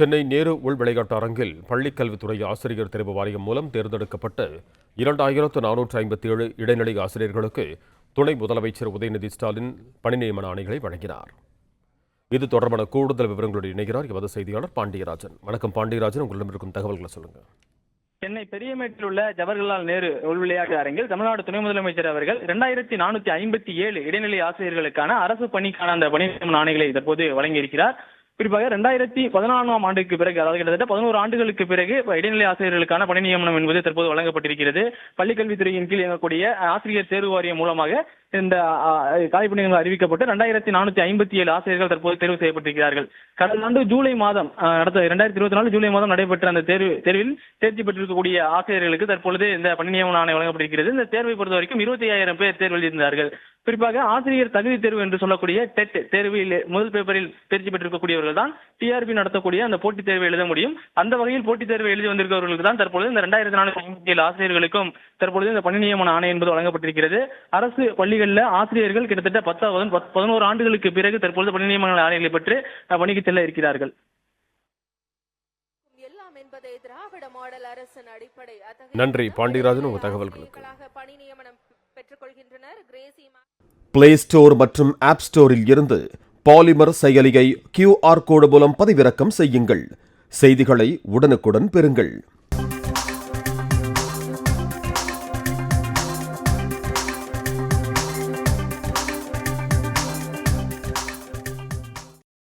சென்னை நேரு உள் விளையாட்டு அரங்கில் பள்ளிக்கல்வித்துறை ஆசிரியர் தேர்வு வாரியம் மூலம் தேர்ந்தெடுக்கப்பட்ட 2457 இடைநிலை ஆசிரியர்களுக்கு துணை முதலமைச்சர் உதயநிதி ஸ்டாலின் பணி நியமன ஆணைகளை வழங்கினார். இது தொடர்பான கூடுதல் விவரங்களோடு இணைகிறார் எமது செய்தியாளர் பாண்டியராஜன். வணக்கம் பாண்டியராஜன், உங்களிடம் இருக்கும் தகவல்களை சொல்லுங்க. சென்னை பெரியமேட்டில் உள்ள ஜவஹர்லால் நேரு உள் விளையாட்டு அரங்கில் தமிழ்நாடு துணை முதலமைச்சர் அவர்கள் 2457 இடைநிலை ஆசிரியர்களுக்கான அரசு பணிக்கான அந்த பணி நியமன ஆணைகளை தற்போது வழங்கியிருக்கிறார். குறிப்பாக 2014ஆம் ஆண்டுக்கு பிறகு, அதாவது கிட்டத்தட்ட 11 ஆண்டுகளுக்கு பிறகு இடைநிலை ஆசிரியர்களுக்கான பணி நியமனம் என்பது தற்போது வழங்கப்பட்டிருக்கிறது. பள்ளிக்கல்வித்துறையின் கீழ் இயங்கக்கூடிய ஆசிரியர் தேர்வு வாரியம் மூலமாக இந்த காலிப்பணிகள் அறிவிக்கப்பட்டு 2457 ஆசிரியர்கள் தற்போது தேர்வு செய்யப்பட்டிருக்கிறார்கள். கடந்த ஆண்டு ஜூலை மாதம் 2024 ஜூலை மாதம் நடைபெற்ற அந்த தேர்வில் தேர்ச்சி பெற்றிருக்கக்கூடிய ஆசிரியர்களுக்கு தற்பொழுது இந்த பணி நியமன ஆணை வழங்கப்பட்டிருக்கிறது. இந்த தேர்வை பொறுத்த வரைக்கும் 25,000 பேர் தேர்வு எழுதியிருந்தார்கள். குறிப்பாக ஆசிரியர் தகுதி தேர்வு என்று சொல்லக்கூடிய டெட் தேர்வில் முதல் பேப்பரில் தேர்ச்சி பெற்றிருக்கக்கூடியவர்கள் தான் டிஆர்பி நடத்தக்கூடிய அந்த போட்டித் தேர்வை எழுத முடியும். அந்த வகையில் போட்டித் தேர்வை எழுதி வந்திருக்கிறவர்களுக்கு தான் தற்பொழுது இந்த 2457 ஆசிரியர்களுக்கும் தற்பொழுது இந்த பணி நியமன ஆணை என்பது வழங்கப்பட்டிருக்கிறது. அரசு பள்ளிகளில் ஆசிரியர்கள் கிட்டத்தட்ட 11 ஆண்டுகளுக்கு பிறகு தற்பொழுது பணி நியமன ஆணைகளை பெற்று பணிக்கு செல்ல இருக்கிறார்கள். நன்றி பாண்டியராஜன், உங்கள் தகவல்களுக்கு. பிளே ஸ்டோர் மற்றும் ஆப் ஸ்டோரில் இருந்து பாலிமர் செயலியை QR கோடு மூலம் பதிவிறக்கம் செய்யுங்கள். செய்திகளை உடனுக்குடன் பெறுங்கள்.